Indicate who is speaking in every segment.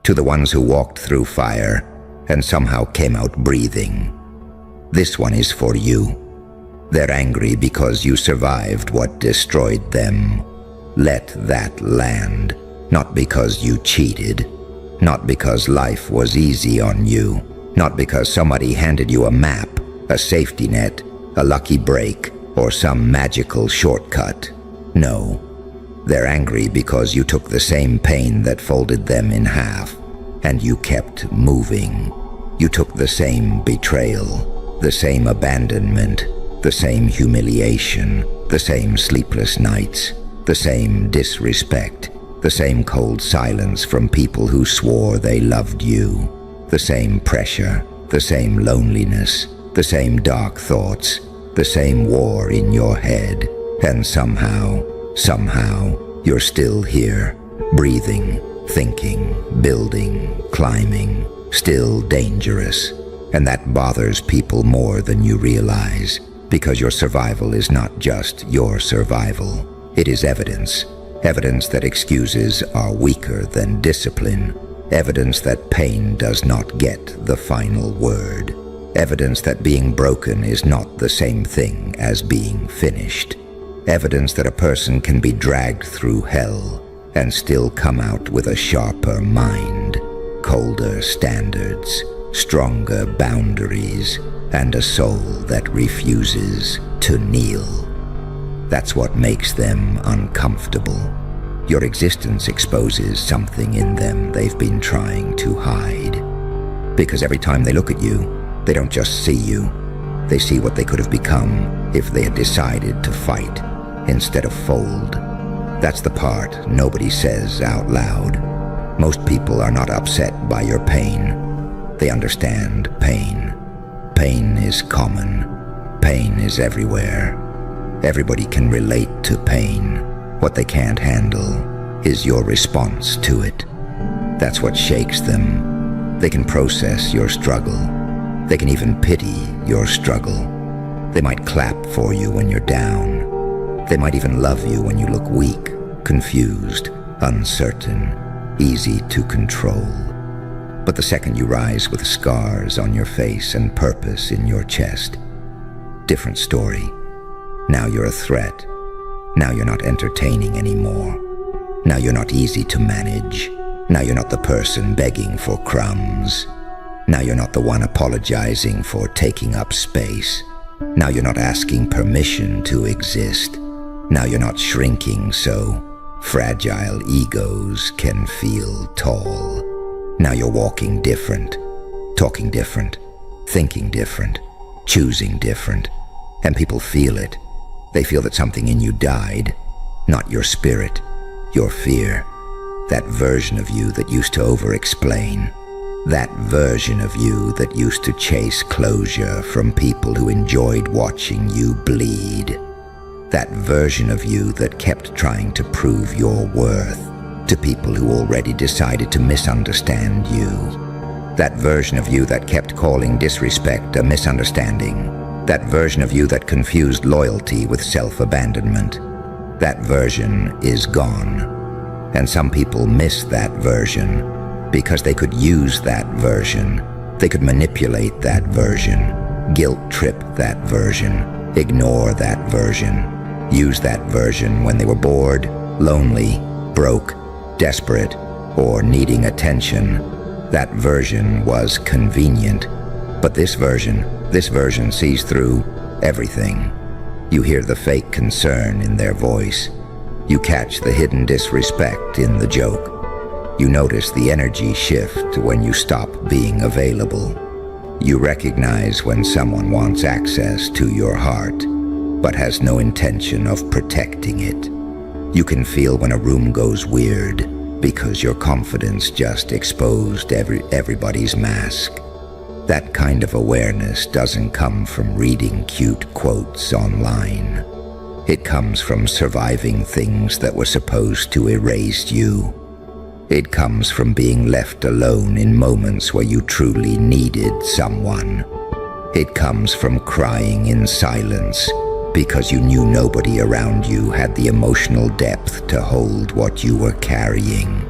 Speaker 1: to the ones who walked through fire and somehow came out breathing. This one is for you. They're angry because you survived what destroyed them. Let that land, not because you cheated, not because life was easy on you, not because somebody handed you a map, a safety net, a lucky break, or some magical shortcut. No, they're angry because you took the same pain that folded them in half, and you kept moving. You took the same betrayal, the same abandonment, the same humiliation, the same sleepless nights, the same disrespect, the same cold silence from people who swore they loved you, the same pressure, the same loneliness, the same dark thoughts, the same war in your head, and somehow, you're still here, breathing, thinking, building, climbing, still dangerous. And that bothers people more than you realize, because your survival is not just your survival. It is evidence that excuses are weaker than discipline, evidence that pain does not get the final word, evidence that being broken is not the same thing as being finished, evidence that a person can be dragged through hell and still come out with a sharper mind, colder standards, stronger boundaries, and a soul that refuses to kneel. That's what makes them uncomfortable. Your existence exposes something in them they've been trying to hide. Because every time they look at you, they don't just see you. They see what they could have become if they had decided to fight instead of fold. That's the part nobody says out loud. Most people are not upset by your pain. They understand pain. Pain is common. Pain is everywhere. Everybody can relate to pain. What they can't handle is your response to it. That's what shakes them. They can process your struggle. They can even pity your struggle. They might clap for you when you're down. They might even love you when you look weak, confused, uncertain, easy to control. But the second you rise with scars on your face and purpose in your chest, different story. Now you're a threat. Now you're not entertaining anymore. Now you're not easy to manage. Now you're not the person begging for crumbs. Now you're not the one apologizing for taking up space. Now you're not asking permission to exist. Now you're not shrinking so fragile egos can feel tall. Now you're walking different, talking different, thinking different, choosing different, and people feel it. They feel that something in you died, not your spirit, your fear, that version of you that used to over-explain, that version of you that used to chase closure from people who enjoyed watching you bleed, that version of you that kept trying to prove your worth to people who already decided to misunderstand you, that version of you that kept calling disrespect a misunderstanding, that version of you that confused loyalty with self-abandonment. That version is gone. And some people miss that version because they could use that version. They could manipulate that version, guilt-trip that version, ignore that version, use that version when they were bored, lonely, broke, desperate, or needing attention. That version was convenient. But this version sees through everything. You hear the fake concern in their voice. You catch the hidden disrespect in the joke. You notice the energy shift when you stop being available. You recognize when someone wants access to your heart, but has no intention of protecting it. You can feel when a room goes weird because your confidence just exposed everybody's mask. That kind of awareness doesn't come from reading cute quotes online. It comes from surviving things that were supposed to erase you. It comes from being left alone in moments where you truly needed someone. It comes from crying in silence because you knew nobody around you had the emotional depth to hold what you were carrying.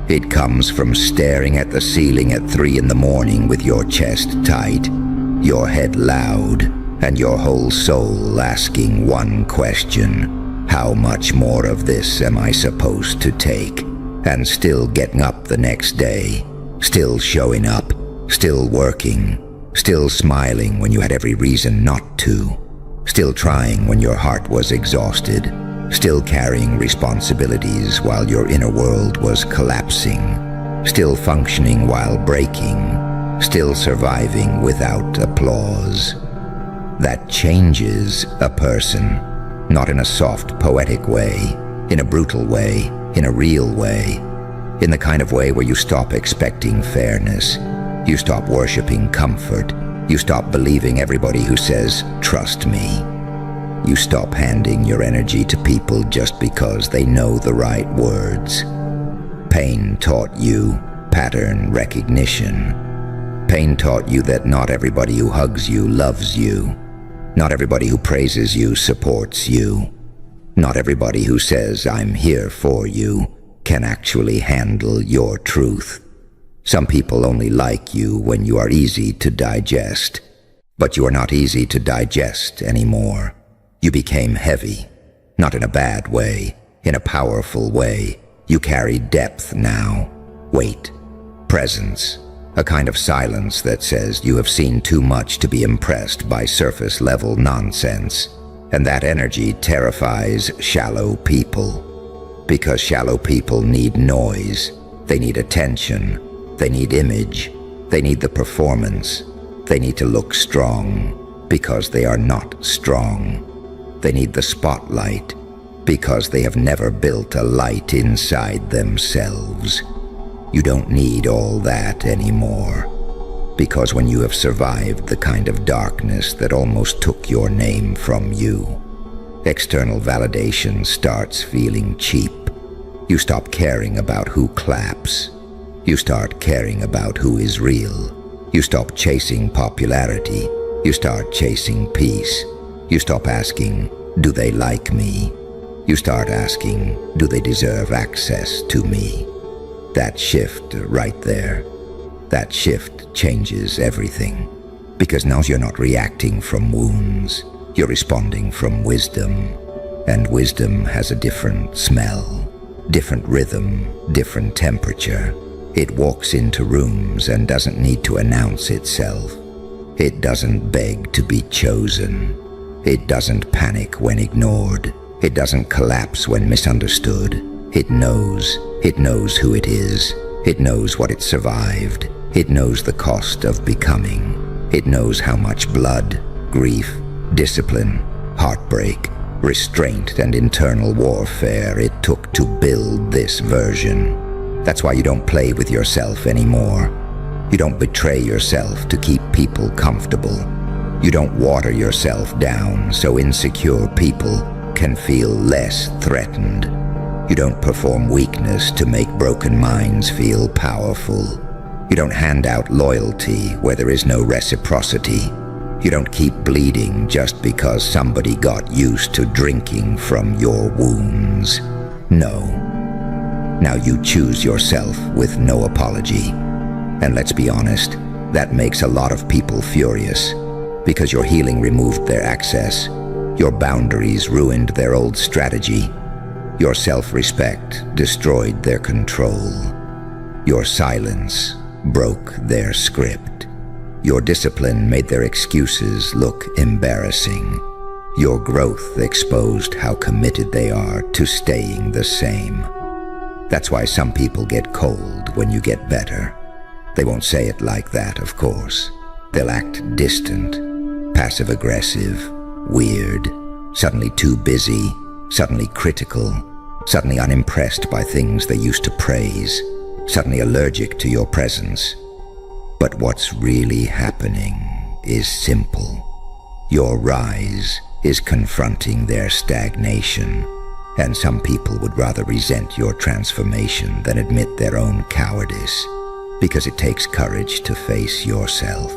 Speaker 1: It comes from staring at the ceiling at 3 in the morning with your chest tight, your head loud, and your whole soul asking one question: how much more of this am I supposed to take? And still getting up the next day, still showing up, still working, still smiling when you had every reason not to, still trying when your heart was exhausted, still carrying responsibilities while your inner world was collapsing, still functioning while breaking, still surviving without applause. That changes a person, not in a soft, poetic way, in a brutal way, in a real way, in the kind of way where you stop expecting fairness, you stop worshiping comfort, you stop believing everybody who says, "Trust me." You stop handing your energy to people just because they know the right words. Pain taught you pattern recognition. Pain taught you that not everybody who hugs you loves you. Not everybody who praises you supports you. Not everybody who says, "I'm here for you," can actually handle your truth. Some people only like you when you are easy to digest. But you are not easy to digest anymore. You became heavy, not in a bad way, in a powerful way. You carry depth now, weight, presence, a kind of silence that says you have seen too much to be impressed by surface-level nonsense. And that energy terrifies shallow people. Because shallow people need noise, they need attention, they need image, they need the performance, they need to look strong because they are not strong. They need the spotlight because they have never built a light inside themselves. You don't need all that anymore, because when you have survived the kind of darkness that almost took your name from you, external validation starts feeling cheap. You stop caring about who claps. You start caring about who is real. You stop chasing popularity. You start chasing peace. You stop asking, "Do they like me?" You start asking, "Do they deserve access to me?" That shift right there, that shift changes everything. Because now you're not reacting from wounds, you're responding from wisdom. And wisdom has a different smell, different rhythm, different temperature. It walks into rooms and doesn't need to announce itself. It doesn't beg to be chosen. It doesn't panic when ignored. It doesn't collapse when misunderstood. It knows who it is. It knows what it survived. It knows the cost of becoming. It knows how much blood, grief, discipline, heartbreak, restraint, and internal warfare it took to build this version. That's why you don't play with yourself anymore. You don't betray yourself to keep people comfortable. You don't water yourself down so insecure people can feel less threatened. You don't perform weakness to make broken minds feel powerful. You don't hand out loyalty where there is no reciprocity. You don't keep bleeding just because somebody got used to drinking from your wounds. No. Now you choose yourself with no apology. And let's be honest, that makes a lot of people furious. Because your healing removed their access, your boundaries ruined their old strategy, your self-respect destroyed their control, your silence broke their script, your discipline made their excuses look embarrassing, your growth exposed how committed they are to staying the same. That's why some people get cold when you get better. They won't say it like that, of course. They'll act distant, passive-aggressive, weird, suddenly too busy, suddenly critical, suddenly unimpressed by things they used to praise, suddenly allergic to your presence. But what's really happening is simple. Your rise is confronting their stagnation, and some people would rather resent your transformation than admit their own cowardice, because it takes courage to face yourself.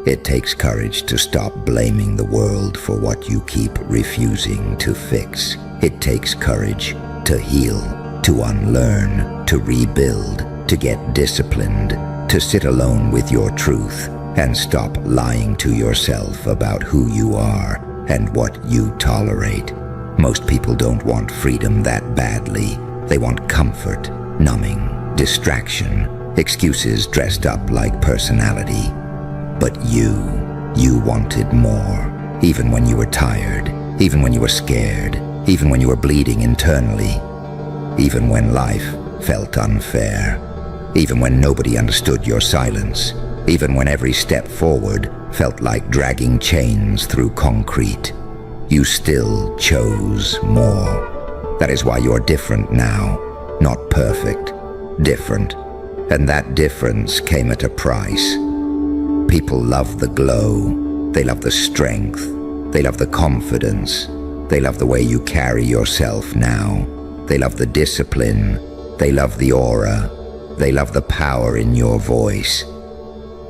Speaker 1: It takes courage to stop blaming the world for what you keep refusing to fix. It takes courage to heal, to unlearn, to rebuild, to get disciplined, to sit alone with your truth and stop lying to yourself about who you are and what you tolerate. Most people don't want freedom that badly. They want comfort, numbing, distraction, excuses dressed up like personality. But you wanted more, even when you were tired, even when you were scared, even when you were bleeding internally, even when life felt unfair, even when nobody understood your silence, even when every step forward felt like dragging chains through concrete. You still chose more. That is why you're different now. Not perfect, different. And that difference came at a price. People love the glow. They love the strength. They love the confidence. They love the way you carry yourself now. They love the discipline. They love the aura. They love the power in your voice.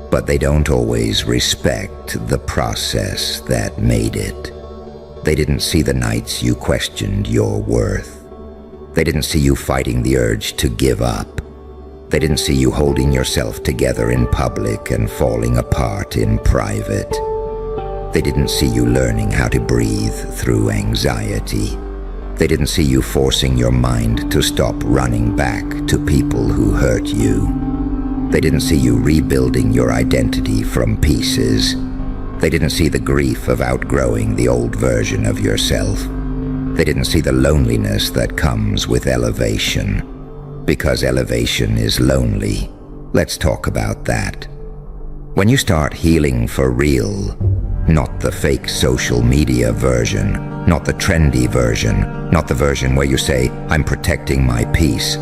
Speaker 1: But they don't always respect the process that made it. They didn't see the nights you questioned your worth. They didn't see you fighting the urge to give up. They didn't see you holding yourself together in public and falling apart in private. They didn't see you learning how to breathe through anxiety. They didn't see you forcing your mind to stop running back to people who hurt you. They didn't see you rebuilding your identity from pieces. They didn't see the grief of outgrowing the old version of yourself. They didn't see the loneliness that comes with elevation. Because elevation is lonely. Let's talk about that. When you start healing for real, not the fake social media version, not the trendy version, not the version where you say, I'm protecting my peace,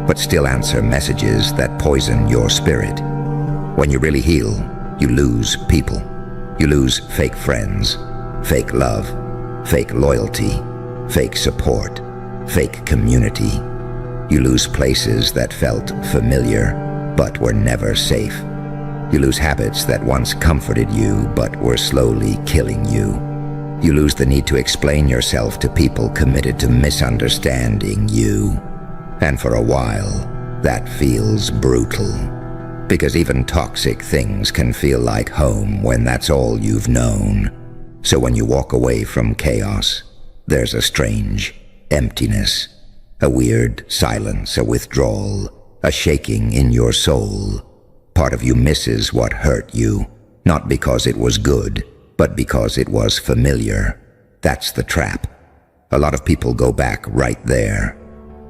Speaker 1: but still answer messages that poison your spirit. When you really heal, you lose people. You lose fake friends, fake love, fake loyalty, fake support, fake community. You lose places that felt familiar, but were never safe. You lose habits that once comforted you, but were slowly killing you. You lose the need to explain yourself to people committed to misunderstanding you. And for a while, that feels brutal. Because even toxic things can feel like home when that's all you've known. So when you walk away from chaos, there's a strange emptiness, a weird silence, a withdrawal, a shaking in your soul. Part of you misses what hurt you, not because it was good, but because it was familiar. That's the trap. A lot of people go back right there.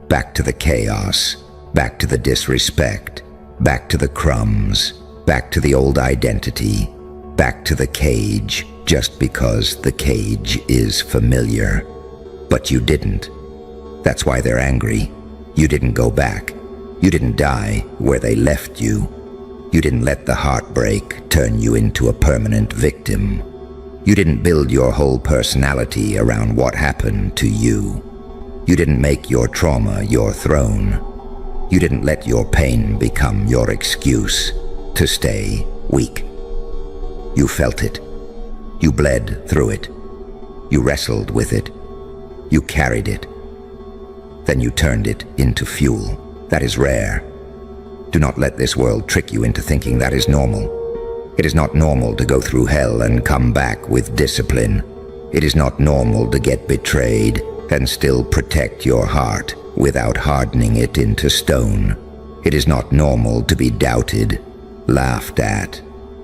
Speaker 1: Back to the chaos, back to the disrespect, back to the crumbs, back to the old identity, back to the cage, just because the cage is familiar. But you didn't. That's why they're angry. You didn't go back. You didn't die where they left you. You didn't let the heartbreak turn you into a permanent victim. You didn't build your whole personality around what happened to you. You didn't make your trauma your throne. You didn't let your pain become your excuse to stay weak. You felt it. You bled through it. You wrestled with it. You carried it. Then you turned it into fuel. That is rare. Do not let this world trick you into thinking that is normal. It is not normal to go through hell and come back with discipline. It is not normal to get betrayed and still protect your heart without hardening it into stone. It is not normal to be doubted, laughed at,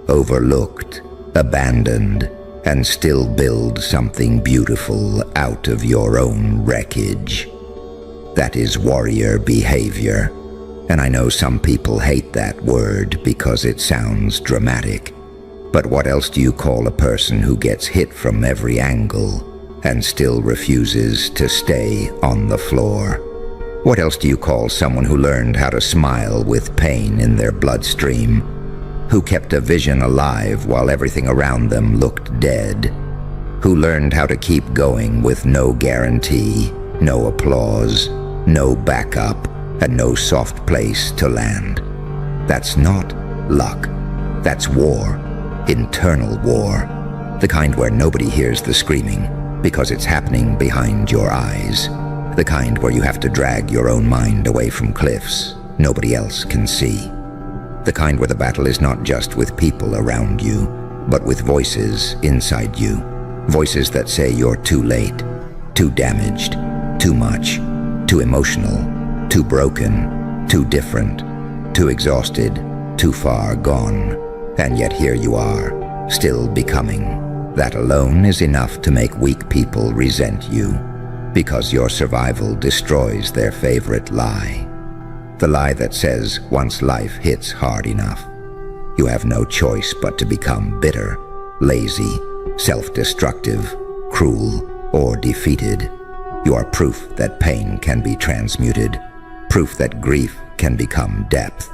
Speaker 1: overlooked, abandoned, and still build something beautiful out of your own wreckage. That is warrior behavior. And I know some people hate that word because it sounds dramatic. But what else do you call a person who gets hit from every angle and still refuses to stay on the floor? What else do you call someone who learned how to smile with pain in their bloodstream? Who kept a vision alive while everything around them looked dead? Who learned how to keep going with no guarantee, no applause, no backup, and no soft place to land? That's not luck. That's war. Internal war. The kind where nobody hears the screaming because it's happening behind your eyes. The kind where you have to drag your own mind away from cliffs nobody else can see. The kind where the battle is not just with people around you, but with voices inside you. Voices that say you're too late, too damaged, too much, too emotional, too broken, too different, too exhausted, too far gone. And yet here you are, still becoming. That alone is enough to make weak people resent you, because your survival destroys their favorite lie. The lie that says once life hits hard enough, you have no choice but to become bitter, lazy, self-destructive, cruel, or defeated. You are proof that pain can be transmuted, proof that grief can become depth,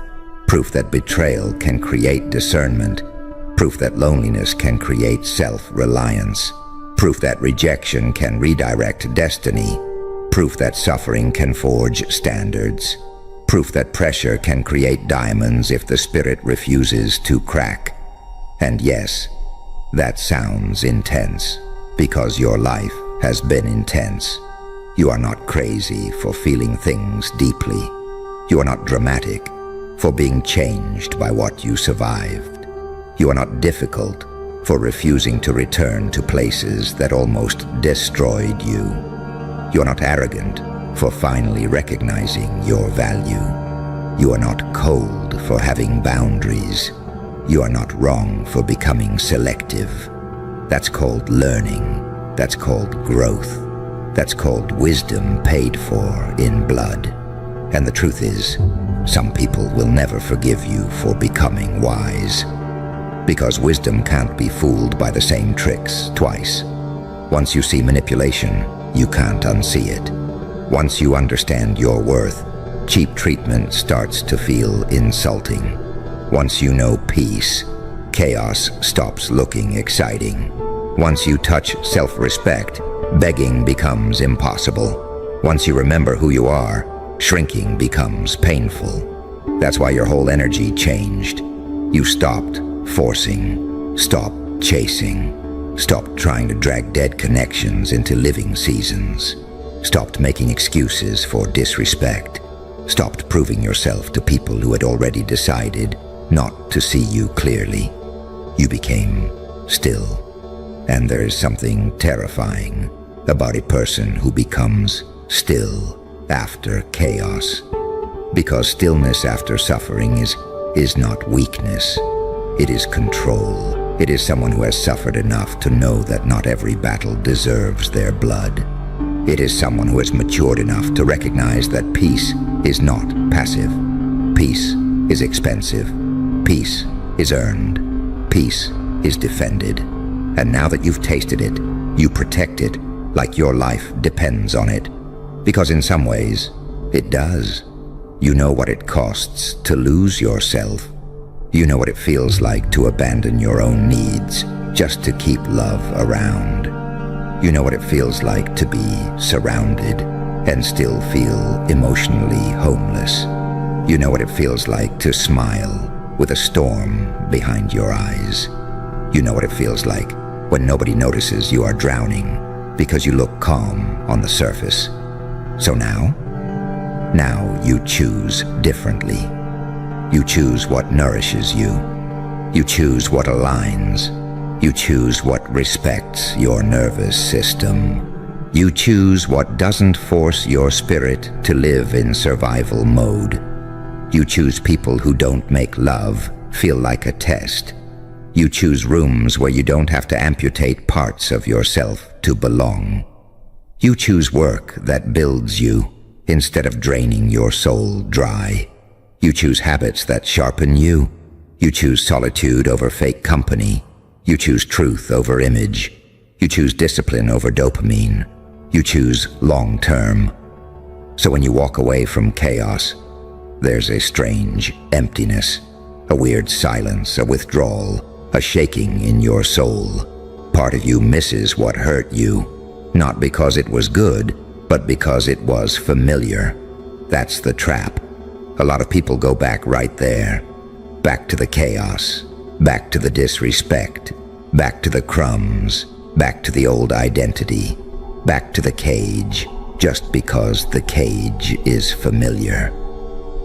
Speaker 1: proof that betrayal can create discernment, proof that loneliness can create self-reliance, proof that rejection can redirect destiny, proof that suffering can forge standards, proof that pressure can create diamonds if the spirit refuses to crack. And yes, that sounds intense, because your life has been intense. You are not crazy for feeling things deeply. You are not dramatic for being changed by what you survived. You are not difficult for refusing to return to places that almost destroyed you. You are not arrogant for finally recognizing your value. You are not cold for having boundaries. You are not wrong for becoming selective. That's called learning. That's called growth. That's called wisdom paid for in blood. And the truth is, some people will never forgive you for becoming wise. Because wisdom can't be fooled by the same tricks twice. Once you see manipulation, you can't unsee it. Once you understand your worth, cheap treatment starts to feel insulting. Once you know peace, chaos stops looking exciting. Once you touch self-respect, begging becomes impossible. Once you remember who you are, shrinking becomes painful. That's why your whole energy changed. You stopped forcing, stopped chasing, stopped trying to drag dead connections into living seasons, stopped making excuses for disrespect, stopped proving yourself to people who had already decided not to see you clearly. You became still. And there is something terrifying about a person who becomes still after chaos. Because stillness after suffering is not weakness. It is control. It is someone who has suffered enough to know that not every battle deserves their blood. It is someone who has matured enough to recognize that peace is not passive. Peace is expensive. Peace is earned. Peace is defended. And now that you've tasted it, you protect it like your life depends on it. Because in some ways, it does. You know what it costs to lose yourself. You know what it feels like to abandon your own needs just to keep love around. You know what it feels like to be surrounded and still feel emotionally homeless. You know what it feels like to smile with a storm behind your eyes. You know what it feels like when nobody notices you are drowning because you look calm on the surface. So now you choose differently. You choose what nourishes you. You choose what aligns. You choose what respects your nervous system. You choose what doesn't force your spirit to live in survival mode. You choose people who don't make love feel like a test. You choose rooms where you don't have to amputate parts of yourself to belong. You choose work that builds you instead of draining your soul dry. You choose habits that sharpen you. You choose solitude over fake company. You choose truth over image. You choose discipline over dopamine. You choose long-term. So when you walk away from chaos, there's a strange emptiness, a weird silence, a withdrawal, a shaking in your soul. Part of you misses what hurt you, not because it was good, but because it was familiar. That's the trap. A lot of people go back right there, back to the chaos, back to the disrespect, back to the crumbs, back to the old identity, back to the cage, just because the cage is familiar.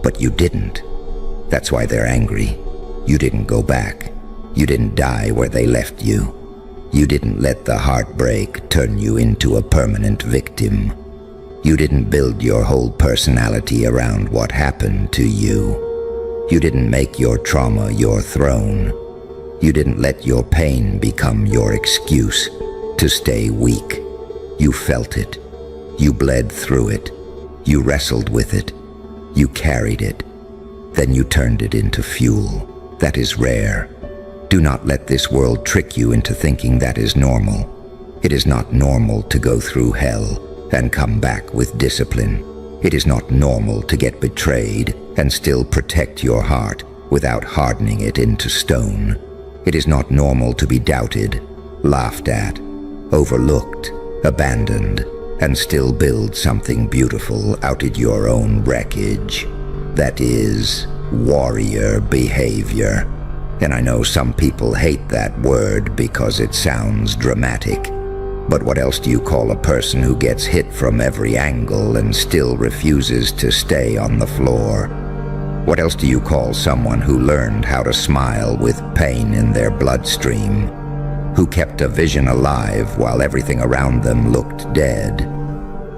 Speaker 1: But you didn't. That's why they're angry. You didn't go back. You didn't die where they left you. You didn't let the heartbreak turn you into a permanent victim. You didn't build your whole personality around what happened to you. You didn't make your trauma your throne. You didn't let your pain become your excuse to stay weak. You felt it. You bled through it. You wrestled with it. You carried it. Then you turned it into fuel. That is rare. Do not let this world trick you into thinking that is normal. It is not normal to go through hell and come back with discipline. It is not normal to get betrayed and still protect your heart without hardening it into stone. It is not normal to be doubted, laughed at, overlooked, abandoned, and still build something beautiful out of your own wreckage. That is warrior behavior. And I know some people hate that word because it sounds dramatic. But what else do you call a person who gets hit from every angle and still refuses to stay on the floor? What else do you call someone who learned how to smile with pain in their bloodstream? Who kept a vision alive while everything around them looked dead?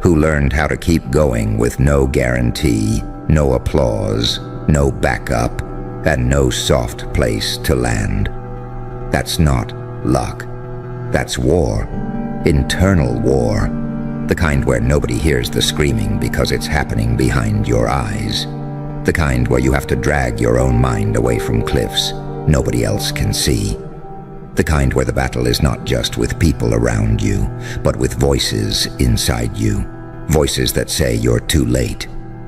Speaker 1: Who learned how to keep going with no guarantee, no applause, no backup, and no soft place to land? That's not luck. That's war. Internal war. The kind where nobody hears the screaming because it's happening behind your eyes. The kind where you have to drag your own mind away from cliffs nobody else can see. The kind where the battle is not just with people around you, but with voices inside you. Voices that say you're too late,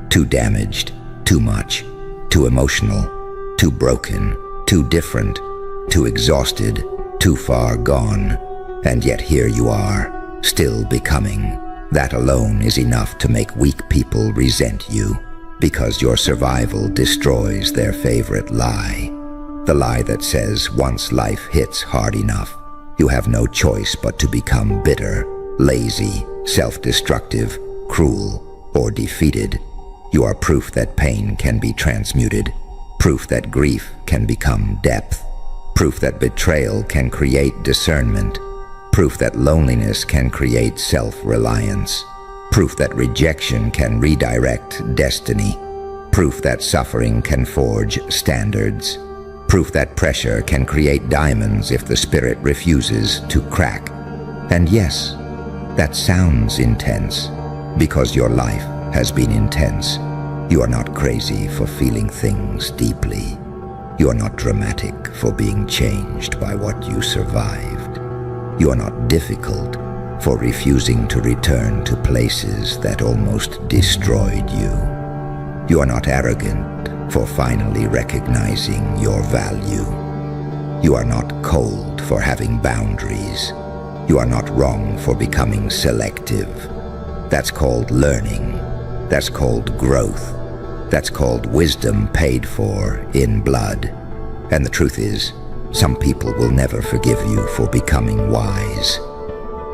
Speaker 1: too damaged, too much, too emotional, too broken, too different, too exhausted, too far gone. And yet here you are, still becoming. That alone is enough to make weak people resent you, because your survival destroys their favorite lie. The lie that says once life hits hard enough, you have no choice but to become bitter, lazy, self-destructive, cruel, or defeated. You are proof that pain can be transmuted, proof that grief can become depth, proof that betrayal can create discernment, proof that loneliness can create self-reliance, proof that rejection can redirect destiny, proof that suffering can forge standards, proof that pressure can create diamonds if the spirit refuses to crack. And yes, that sounds intense, because your life has been intense. You are not crazy for feeling things deeply. You are not dramatic for being changed by what you survived. You are not difficult for refusing to return to places that almost destroyed you. You are not arrogant for finally recognizing your value. You are not cold for having boundaries. You are not wrong for becoming selective. That's called learning. That's called growth. That's called wisdom paid for in blood. And the truth is, some people will never forgive you for becoming wise,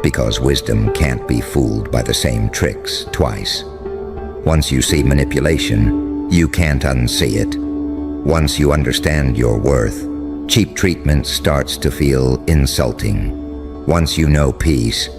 Speaker 1: because wisdom can't be fooled by the same tricks twice. Once you see manipulation, you can't unsee it. Once you understand your worth, cheap treatment starts to feel insulting. Once you know peace,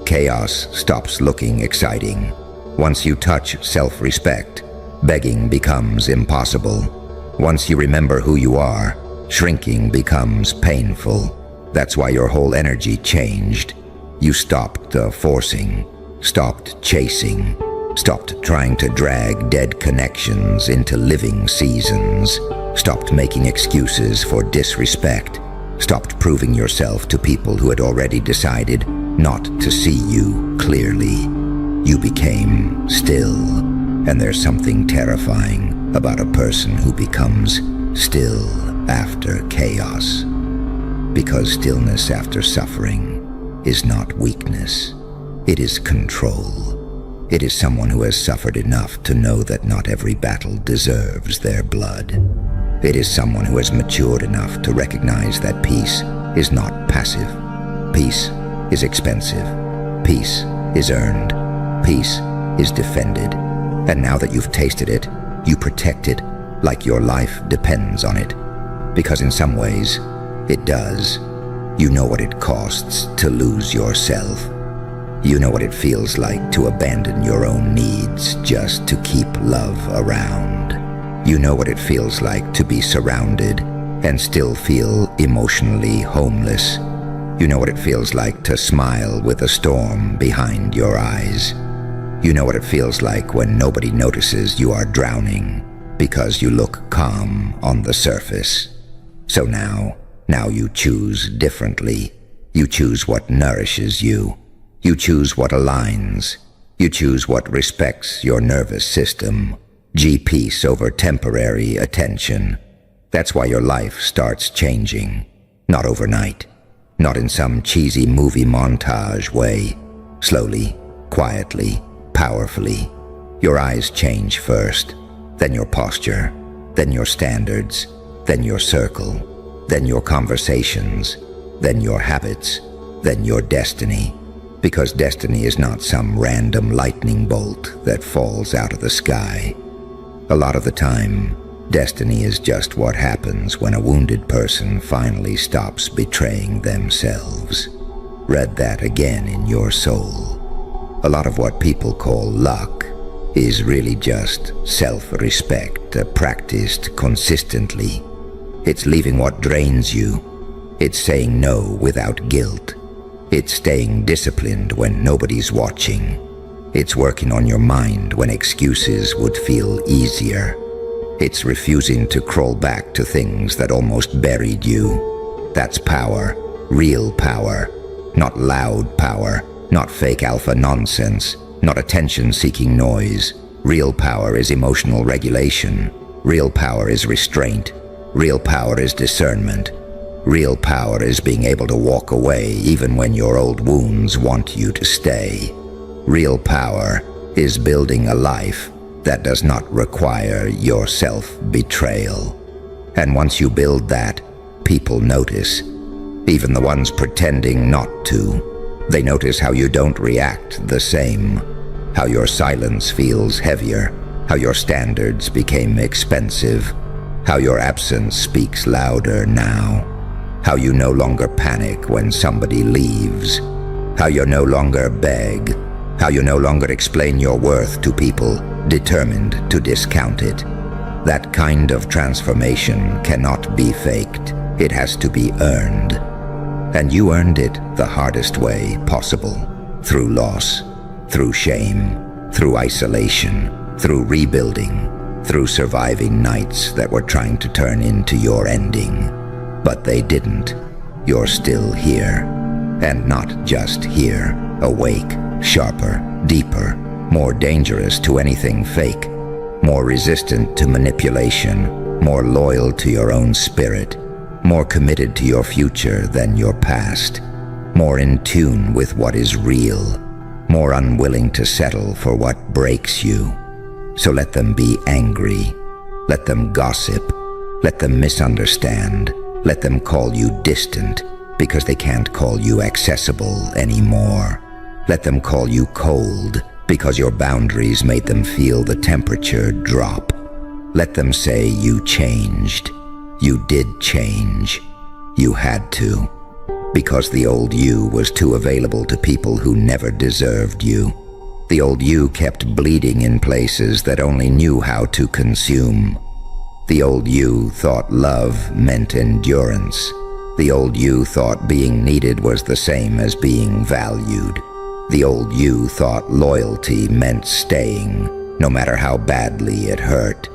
Speaker 1: chaos stops looking exciting. Once you touch self-respect, begging becomes impossible. Once you remember who you are, shrinking becomes painful. That's why your whole energy changed. You stopped forcing, stopped chasing, stopped trying to drag dead connections into living seasons, stopped making excuses for disrespect, stopped proving yourself to people who had already decided not to see you clearly. You became still, and there's something terrifying about a person who becomes still after chaos, because stillness after suffering is not weakness. It is control. It is someone who has suffered enough to know that not every battle deserves their blood. It is someone who has matured enough to recognize that peace is not passive. Peace is expensive. Peace is earned. Peace is defended. And now that you've tasted it, you protect it like your life depends on it. Because in some ways, it does. You know what it costs to lose yourself. You know what it feels like to abandon your own needs just to keep love around. You know what it feels like to be surrounded and still feel emotionally homeless. You know what it feels like to smile with a storm behind your eyes. You know what it feels like when nobody notices you are drowning because you look calm on the surface. So now you choose differently. You choose what nourishes you. You choose what aligns. You choose what respects your nervous system. Peace over temporary attention. That's why your life starts changing. Not overnight. Not in some cheesy movie montage way. Slowly, quietly, powerfully. Your eyes change first, then your posture, then your standards, then your circle, then your conversations, then your habits, then your destiny. Because destiny is not some random lightning bolt that falls out of the sky. A lot of the time, destiny is just what happens when a wounded person finally stops betraying themselves. Read that again in your soul. A lot of what people call luck is really just self-respect practiced consistently. It's leaving what drains you. It's saying no without guilt. It's staying disciplined when nobody's watching. It's working on your mind when excuses would feel easier. It's refusing to crawl back to things that almost buried you. That's power, real power, not loud power, not fake alpha nonsense, not attention-seeking noise. Real power is emotional regulation. Real power is restraint. Real power is discernment. Real power is being able to walk away even when your old wounds want you to stay. Real power is building a life that does not require your self-betrayal. And once you build that, people notice. Even the ones pretending not to. They notice how you don't react the same. How your silence feels heavier. How your standards became expensive. How your absence speaks louder now. How you no longer panic when somebody leaves. How you no longer beg. How you no longer explain your worth to people determined to discount it. That kind of transformation cannot be faked. It has to be earned. And you earned it the hardest way possible. Through loss, through shame, through isolation, through rebuilding, through surviving nights that were trying to turn into your ending. But they didn't. You're still here. And not just here. Awake, sharper, deeper, more dangerous to anything fake, more resistant to manipulation, more loyal to your own spirit, more committed to your future than your past, more in tune with what is real, more unwilling to settle for what breaks you. So let them be angry. Let them gossip. Let them misunderstand. Let them call you distant because they can't call you accessible anymore. Let them call you cold because your boundaries made them feel the temperature drop. Let them say you changed. You did change. You had to. Because the old you was too available to people who never deserved you. The old you kept bleeding in places that only knew how to consume. The old you thought love meant endurance. The old you thought being needed was the same as being valued. The old you thought loyalty meant staying, no matter how badly it hurt.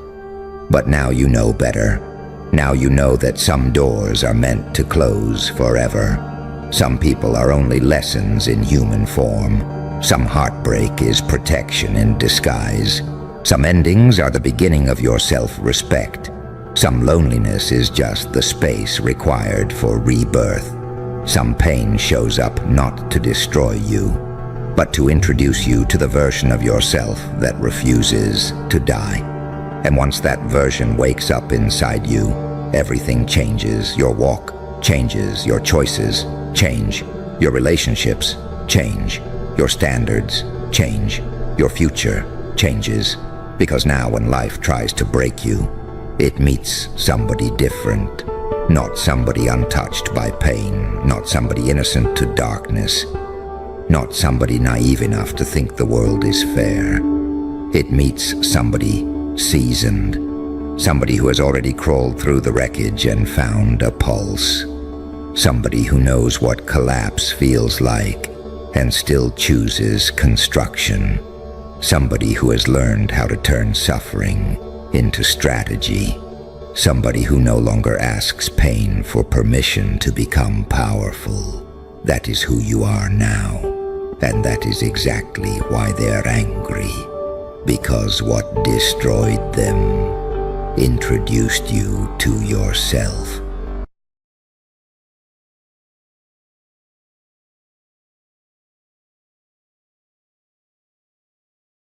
Speaker 1: But now you know better. Now you know that some doors are meant to close forever. Some people are only lessons in human form. Some heartbreak is protection in disguise. Some endings are the beginning of your self-respect. Some loneliness is just the space required for rebirth. Some pain shows up not to destroy you, but to introduce you to the version of yourself that refuses to die. And once that version wakes up inside you, everything changes. Your walk changes. Your choices change. Your relationships change. Your standards change. Your future changes because now when life tries to break you, it meets somebody different. Not somebody untouched by pain, not somebody innocent to darkness, not somebody naive enough to think the world is fair. It meets somebody seasoned, somebody who has already crawled through the wreckage and found a pulse, somebody who knows what collapse feels like and still chooses construction, somebody who has learned how to turn suffering into strategy, somebody who no longer asks pain for permission to become powerful. That is who you are now, and that is exactly why they're angry, because what destroyed them introduced you to yourself.